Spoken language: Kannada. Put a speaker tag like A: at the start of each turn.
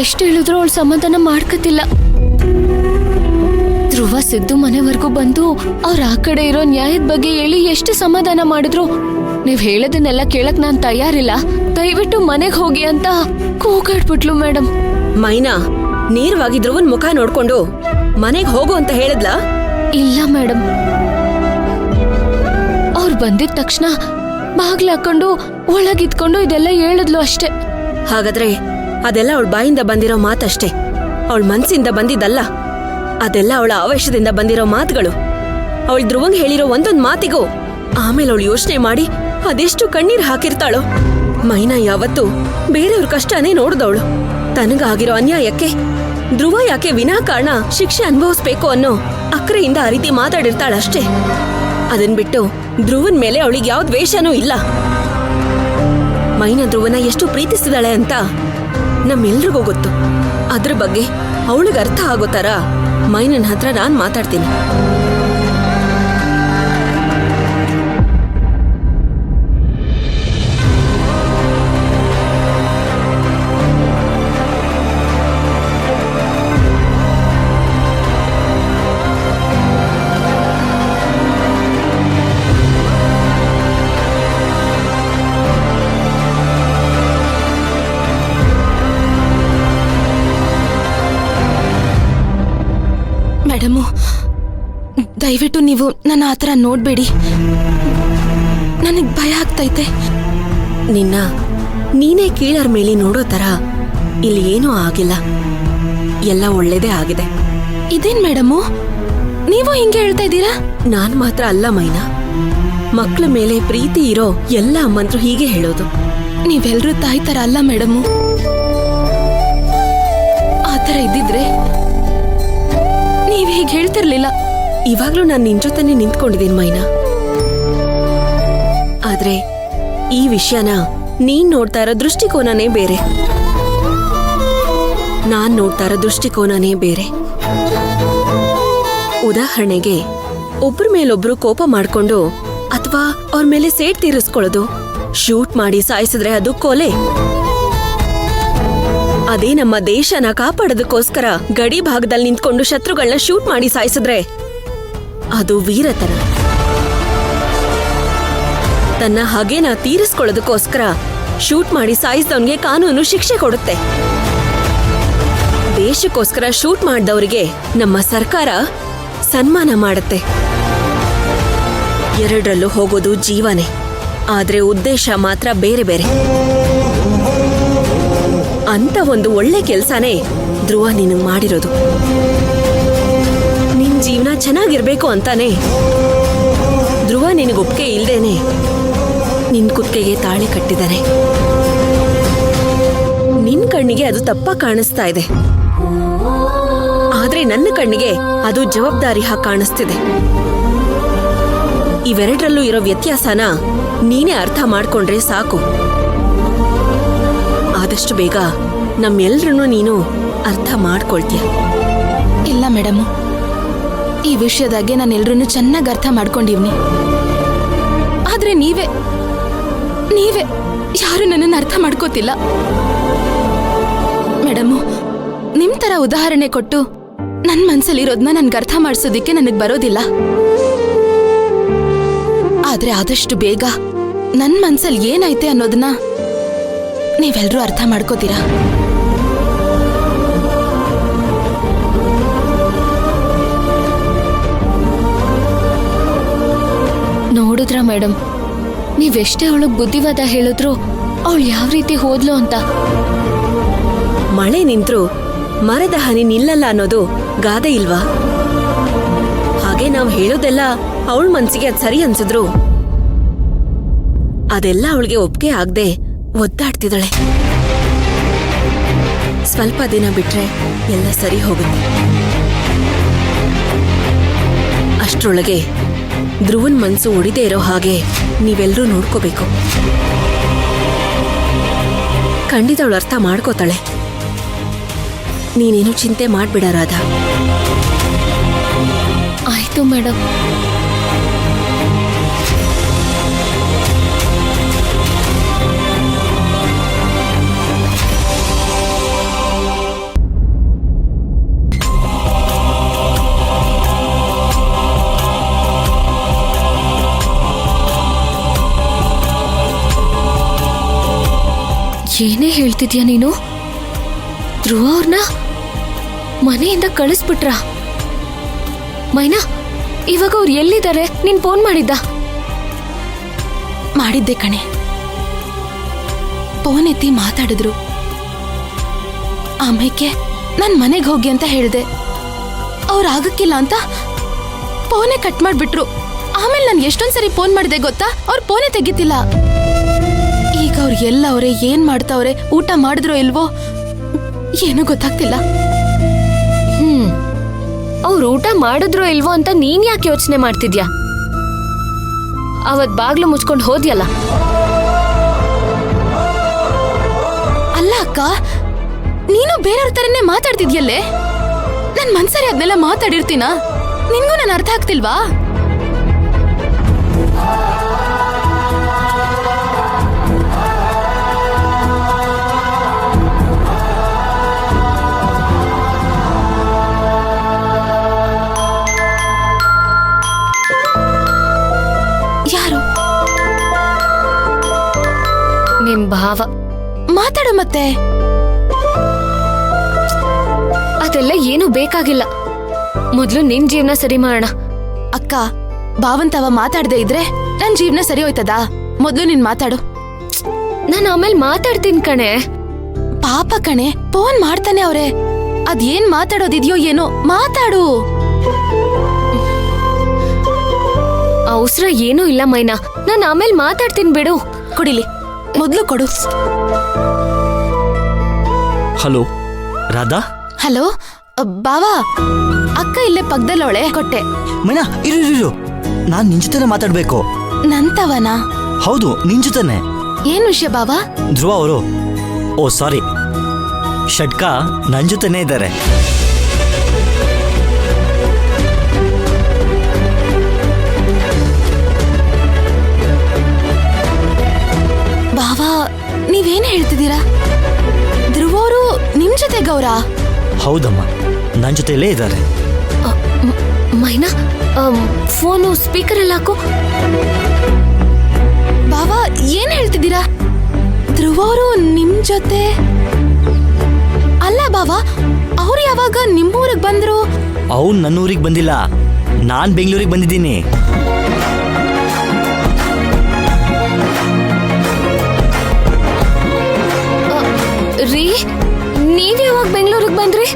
A: ಎಷ್ಟು ಹೇಳಿದ್ರು ಅವಳು ಸಮಾಧಾನ ಮಾಡ್ಕತಿಲ್ಲ. ಧ್ರುವ ಸಿದ್ದು ಮನೆವರೆಗೂ ಬಂದು ಅವ್ರ ಆ ಕಡೆ ಇರೋ ನ್ಯಾಯದ ಬಗ್ಗೆ ಹೇಳಿ ಎಷ್ಟು ಸಮಾಧಾನ ಮಾಡಿದ್ರು. ನೀವ್ ಹೇಳೋದನ್ನೆಲ್ಲ ಕೇಳಕ್ ನಾನ್ ತಯಾರಿಲ್ಲ, ದಯವಿಟ್ಟು ಮನೆಗ್ ಹೋಗಿ ಅಂತ ಕೂಗಾಡ್ಬಿಟ್ಲು ಮೇಡಮ್.
B: ಮೈನಾ ನೇರವಾಗಿ ಧ್ರುವನ್ ಮುಖ ನೋಡ್ಕೊಂಡು ಮನೆಗ್ ಹೋಗು ಅಂತ ಹೇಳಿದ್ಲಾ?
A: ಇಲ್ಲ ಮೇಡಮ್, ಅವ್ರು ಬಂದಿದ ತಕ್ಷಣ ಬಾಗ್ಲ ಹಾಕೊಂಡು ಒಳಗಿದ್ಕೊಂಡು ಇದೆಲ್ಲ ಹೇಳಿದ್ಲು ಅಷ್ಟೇ.
B: ಹಾಗಾದ್ರೆ ಅದೆಲ್ಲ ಅವಳ ಬಾಯಿಂದ ಬಂದಿರೋ ಮಾತಷ್ಟೇ, ಅವಳ ಮನ್ಸಿಂದ ಬಂದಿದ್ದಲ್ಲ. ಅದೆಲ್ಲ ಅವಳ ಆವೇಶದಿಂದ ಬಂದಿರೋ ಮಾತುಗಳು. ಅವಳು ಧ್ರುವಂಗ್ ಹೇಳಿರೋ ಒಂದೊಂದ್ ಮಾತಿಗೂ ಆಮೇಲೆ ಅವಳು ಯೋಚನೆ ಮಾಡಿ ಅದೆಷ್ಟು ಕಣ್ಣೀರ್ ಹಾಕಿರ್ತಾಳೋ. ಮೈನಾ ಯಾವತ್ತು ಬೇರೆಯವ್ರ ಕಷ್ಟನೇ ನೋಡ್ದವಳು. ತನಗಾಗಿರೋ ಅನ್ಯಾಯಕ್ಕೆ ಧ್ರುವ ಯಾಕೆ ವಿನಾಕಾರಣ ಶಿಕ್ಷೆ ಅನುಭವಿಸ್ಬೇಕು ಅನ್ನೋ ಅಕ್ರೆಯಿಂದ ಆ ರೀತಿ ಮಾತಾಡಿರ್ತಾಳಷ್ಟೇ. ಅದನ್ ಬಿಟ್ಟು ಧ್ರುವನ್ ಮೇಲೆ ಅವಳಿಗೆ ಯಾವ ದ್ವೇಷನೂ ಇಲ್ಲ. ಮೈನಾ ಧ್ರುವನ ಎಷ್ಟು ಪ್ರೀತಿಸಿದಾಳೆ ಅಂತ ನಮ್ಮೆಲ್ರಿಗೂ ಗೊತ್ತು. ಅದ್ರ ಬಗ್ಗೆ ಅವಳಿಗೆ ಅರ್ಥ ಆಗೋ ತರ ಮೈನನ್ ಹತ್ರ ನಾನ್ ಮಾತಾಡ್ತೀನಿ.
A: ಮೇಡಮು, ದಯವಿಟ್ಟು ನೀವು ನನ್ನ ಆತರ ನೋಡ್ಬೇಡಿ, ನನಗ್ ಭಯ ಆಗ್ತೈತೆ.
B: ನೀನೇ ಕೀಳರ್ ಮೇಲೆ ನೋಡೋ ತರ ಇಲ್ಲಿ ಏನೂ ಆಗಿಲ್ಲ, ಎಲ್ಲ ಒಳ್ಳೇದೇ ಆಗಿದೆ.
A: ಇದೇನ್ ಮೇಡಮು, ನೀವು ಹಿಂಗೆ ಹೇಳ್ತಾ ಇದ್ದೀರಾ?
B: ನಾನ್ ಮಾತ್ರ ಅಲ್ಲ ಮೈನಾ, ಮಕ್ಳ ಮೇಲೆ ಪ್ರೀತಿ ಇರೋ ಎಲ್ಲ ಅಮ್ಮಂದ್ರು ಹೀಗೆ ಹೇಳೋದು.
A: ನೀವೆಲ್ರೂ ತಾಯಿ ತರ ಅಲ್ಲ ಮೇಡಮು. ಆತರ ಇದ್ದಿದ್ರೆ ನೀವ್ ಹೀಗೆ ಹೇಳ್ತಿರ್ಲಿಲ್ಲ.
B: ಇವಾಗ್ಲೂ ನಾನ್ ನಿನ್ ಜೊತೆನೆ ನಿಂತ್ಕೊಂಡಿದ್ದೀನಿ ಮೈನಾ. ಆದ್ರೆ ಈ ವಿಷಯನ ನೀನ್ ನೋಡ್ತಾ ಇರೋ ದೃಷ್ಟಿಕೋನನೇ ಬೇರೆ, ನಾನ್ ನೋಡ್ತಾ ಇರೋ ದೃಷ್ಟಿಕೋನನೇ ಬೇರೆ. ಉದಾಹರಣೆಗೆ ಒಬ್ರ ಮೇಲೊಬ್ರು ಕೋಪ ಮಾಡ್ಕೊಂಡು ಅಥವಾ ಅವ್ರ ಮೇಲೆ ಸೇಟ್ ತೀರಿಸ್ಕೊಳ್ಳೋದು, ಶೂಟ್ ಮಾಡಿ ಸಾಯಿಸಿದ್ರೆ ಅದು ಕೊಲೆ. ಅದೇ ನಮ್ಮ ದೇಶನ ಕಾಪಾಡೋದಕ್ಕೋಸ್ಕರ ಗಡಿ ಭಾಗದಲ್ಲಿ ನಿಂತ್ಕೊಂಡು ಶತ್ರುಗಳನ್ನ ಶೂಟ್ ಮಾಡಿ ಸಾಯಿಸಿದ್ರೆ ಅದು ವೀರತನ. ತನ್ನ ಹಗೆನ ತೀರಿಸ್ಕೊಳ್ಳೋದಕ್ಕೋಸ್ಕರ ಶೂಟ್ ಮಾಡಿ ಸಾಯಿಸಿದವನ್ಗೆ ಕಾನೂನು ಶಿಕ್ಷೆ ಕೊಡುತ್ತೆ. ದೇಶಕ್ಕೋಸ್ಕರ ಶೂಟ್ ಮಾಡಿದವರಿಗೆ ನಮ್ಮ ಸರ್ಕಾರ ಸನ್ಮಾನ ಮಾಡುತ್ತೆ. ಎರಡರಲ್ಲೂ ಹೋಗೋದು ಜೀವನೇ, ಆದ್ರೆ ಉದ್ದೇಶ ಮಾತ್ರ ಬೇರೆ ಬೇರೆ. ಅಂತ ಒಂದು ಒಳ್ಳೆ ಕೆಲ್ಸನೇ ಧ್ರುವ ನಿನಗ್ ಮಾಡಿರೋದು. ನಿನ್ ಜೀವನ ಚೆನ್ನಾಗಿರ್ಬೇಕು ಅಂತಾನೆ ಧ್ರುವ ನಿನಗ್ ಒಪ್ಪಿಗೆ ಇಲ್ದೇನೆ ನಿನ್ ಕುತ್ತಿಗೆಗೆ ತಾಳಿ ಕಟ್ಟಿದಾನೆ. ನಿನ್ ಕಣ್ಣಿಗೆ ಅದು ತಪ್ಪ ಕಾಣಿಸ್ತಾ ಇದೆ, ಆದ್ರೆ ನನ್ನ ಕಣ್ಣಿಗೆ ಅದು ಜವಾಬ್ದಾರಿ ಹಾಗೆ ಕಾಣಿಸ್ತಿದೆ. ಇವೆರಡರಲ್ಲೂ ಇರೋ ವ್ಯತ್ಯಾಸನ ನೀನೇ ಅರ್ಥ ಮಾಡ್ಕೊಂಡ್ರೆ ಸಾಕು. ಆದಷ್ಟು ಬೇಗ ನಮ್ಮೆಲ್ರನ್ನೂ ನೀನು ಅರ್ಥ ಮಾಡ್ಕೊಳ್ತೀಯ.
A: ಇಲ್ಲ ಮೇಡಮ್, ಈ ವಿಷಯದಾಗೆ ನಾನು ಎಲ್ರನ್ನೂ ಚೆನ್ನಾಗಿ ಅರ್ಥ ಮಾಡ್ಕೊಂಡಿವ್ನಿ. ಆದ್ರೆ ನೀವೇ ಯಾರು ನನ್ನನ್ನು ಅರ್ಥ ಮಾಡ್ಕೋತಿಲ್ಲ. ಮೇಡಮು, ನಿಮ್ ತರ ಉದಾಹರಣೆ ಕೊಟ್ಟು ನನ್ನ ಮನ್ಸಲ್ಲಿರೋದನ್ನ ನನ್ಗೆ ಅರ್ಥ ಮಾಡಿಸೋದಿಕ್ಕೆ ನನಗೆ ಬರೋದಿಲ್ಲ. ಆದ್ರೆ ಆದಷ್ಟು ಬೇಗ ನನ್ನ ಮನ್ಸಲ್ಲಿ ಏನೈತೆ ಅನ್ನೋದನ್ನ ನೀವೆಲ್ರೂ ಅರ್ಥ ಮಾಡ್ಕೋತೀರಾ? ನೋಡಿದ್ರ ಮೇಡಮ್, ನೀವೆಷ್ಟೇ ಅವಳಿಗೆ ಬುದ್ಧಿವಾದ ಹೇಳಿದ್ರು ಅವಳು ಯಾವ ರೀತಿ ಹೋದ್ಲು ಅಂತ.
B: ಮಳೆ ನಿಂತ್ರು ಮರದ ಹನಿ ನಿಲ್ಲಲ್ಲ ಅನ್ನೋದು ಗಾದೆ ಇಲ್ವಾ? ಹಾಗೆ ನಾವು ಹೇಳೋದೆಲ್ಲ ಅವಳ ಮನ್ಸಿಗೆ ಅದ್ ಸರಿ ಅನ್ಸಿದ್ರು ಅದೆಲ್ಲ ಅವಳಿಗೆ ಒಪ್ಪಿಗೆ ಆಗದೆ ಒದ್ದಾಡ್ತಿದ್ದಾಳೆ. ಸ್ವಲ್ಪ ದಿನ ಬಿಟ್ರೆ ಎಲ್ಲ ಸರಿ ಹೋಗುತ್ತೆ. ಅಷ್ಟ್ರೊಳಗೆ ಧ್ರುವನ್ ಮನ್ಸು ಒಡಿದೇ ಇರೋ ಹಾಗೆ ನೀವೆಲ್ಲರೂ ನೋಡ್ಕೋಬೇಕು. ಖಂಡಿತ ಅವಳು ಅರ್ಥ ಮಾಡ್ಕೋತಾಳೆ. ನೀನೇನು ಚಿಂತೆ ಮಾಡ್ಬಿಡ ರಾಧಾ.
A: ಆಯ್ತು ಮೇಡಮ್. ಏನೇ ಹೇಳ್ತಿದ್ಯಾ ನೀನು? ಧ್ರುವ ಅವ್ರನ್ನ ಮನೆಯಿಂದ ಕಳಿಸ್ಬಿಟ್ರ? ಮೈನಾ, ಇವಾಗ ಅವ್ರು ಎಲ್ಲಿದ್ದಾರೆ? ನೀನ್ ಫೋನ್
C: ಮಾಡಿದ್ದೆ ಕಣೆ. ಫೋನ್ ಎತ್ತಿ ಮಾತಾಡಿದ್ರು. ಆಮೇಲೆ ನನ್ ಮನೆಗೆ ಹೋಗಿ ಅಂತ ಹೇಳಿದೆ. ಅವ್ರು ಆಗಕ್ಕಿಲ್ಲ ಅಂತ ಫೋನೇ ಕಟ್ ಮಾಡ್ಬಿಟ್ರು. ಆಮೇಲೆ ನಾನು ಎಷ್ಟೊಂದ್ಸರಿ ಫೋನ್ ಮಾಡಿದೆ ಗೊತ್ತಾ? ಅವ್ರು ಫೋನೇ ತೆಗಿತಿಲ್ಲ. ಈಗ ಅವ್ರು ಎಲ್ಲವ್ರೆ, ಏನ್ ಮಾಡ್ತಾವ್ರೆ, ಊಟ ಮಾಡಿದ್ರೋ ಇಲ್ವೋ ಏನೂ ಗೊತ್ತಾಗ್ತಿಲ್ಲ.
A: ಅವ್ರು ಊಟ ಮಾಡಿದ್ರೋ ಇಲ್ವೋ ಅಂತ ನೀನ್ ಯಾಕೆ ಯೋಚನೆ ಮಾಡ್ತಿದ್ಯಾ? ಅವತ್ ಬಾಗ್ಲು ಮುಚ್ಕೊಂಡು ಹೋದ್ಯಲ್ಲ.
C: ಅಲ್ಲ ಅಕ್ಕ, ನೀನು ಬೇರೆಯವ್ರ ತರನೇ ಮಾತಾಡ್ತಿದ್ಯಲ್ಲೇ. ನನ್ ಮನ್ಸರಿ ಅದನ್ನೆಲ್ಲ ಮಾತಾಡಿರ್ತೀನ? ನಿನ್ಗೂ ನಾನು ಅರ್ಥ ಆಗ್ತಿಲ್ವಾ? ಯಾರು?
A: ನಿಮ್ ಭಾವ.
C: ಮಾತಾಡು ಮತ್ತೆ.
A: ಅದೆಲ್ಲ ಏನು ಬೇಕಾಗಿಲ್ಲ. ಮೊದ್ಲು ನಿನ್ ಜೀವನ ಸರಿ ಮಾಡೋಣ.
C: ಅಕ್ಕ, ಭಾವಂತವ ಮಾತಾಡದೆ ಇದ್ರೆ ನನ್ ಜೀವನ ಸರಿ ಹೋಯ್ತದಾ? ಮೊದ್ಲು ನೀನ್ ಮಾತಾಡು.
A: ನಾನು ಆಮೇಲೆ ಮಾತಾಡ್ತೀನಿ ಕಣೆ.
C: ಪಾಪ ಕಣೆ, ಫೋನ್ ಮಾಡ್ತಾನೆ ಅವ್ರೆ. ಅದೇನ್ ಮಾತಾಡೋದಿದ್ಯೋ ಏನೋ, ಮಾತಾಡು.
A: ಅವಸರ ಏನೂ ಇಲ್ಲ ಮೈನಾ, ನಾನು ಆಮೇಲೆ ಮಾತಾಡ್ತೀನಿ ಬಿಡು.
C: ಕೊಡಿಲಿ, ಮೊದ್ಲು ಕೊಡು.
D: ಹಲೋ ರಾಧಾ.
C: ಹಲೋ ಬಾವಾ, ಅಕ್ಕ ಇಲ್ಲೇ ಪಕ್ಕದಲ್ಲವಳೆ, ಕೊಟ್ಟೆ.
D: ಮೈನಾ ಇರು ಇರು ಇರು, ನಾನ್ ನಿನ್ ಜೊತೆನೆ ಮಾತಾಡ್ಬೇಕು.
C: ನಂತವನ?
D: ಹೌದು, ನಿನ್ ಜೊತೆನೆ.
C: ಏನ್ ವಿಷಯ ಬಾವಾ?
D: ಧ್ರುವ ಅವರು, ಓ ಸಾರಿ, ಷಟ್ಕ ನನ್ ಜೊತೆನೆ ಇದ್ದಾರೆ.
C: ಬಾವಾ, ನೀವೇನ್ ಹೇಳ್ತಿದ್ದೀರಾ? ಧ್ರುವ ಅವರು ನಿಮ್ ಜೊತೆ ಗೌರ?
D: ಹೌದಮ್ಮ, ನನ್ ಜೊತೆಲೇ ಇದ್ದಾರೆ.
A: ಮೈನಾ, ಫೋನು ಸ್ಪೀಕರ್ ಅಲ್ಲಿ ಹಾಕು.
C: ಬಾವಾ, ಏನ್ ಹೇಳ್ತಿದ್ದೀರಾ? ಧ್ರುವ ಅವರು ನಿಮ್ ಜೊತೆ? ಅಲ್ಲ ಬಾವಾ, ಅವ್ರು ಯಾವಾಗ ನಿಮ್ಮೂರಿಗೆ ಬಂದ್ರು?
D: ಅವ್ನು ನನ್ನ ಊರಿಗೆ ಬಂದಿಲ್ಲ, ನಾನ್ ಬೆಂಗಳೂರಿಗೆ ಬಂದಿದ್ದೀನಿ.
A: ರೀ, ನೀವ್ ಯಾವಾಗ ಬೆಂಗಳೂರಿಗೆ ಬಂದ್ರಿ?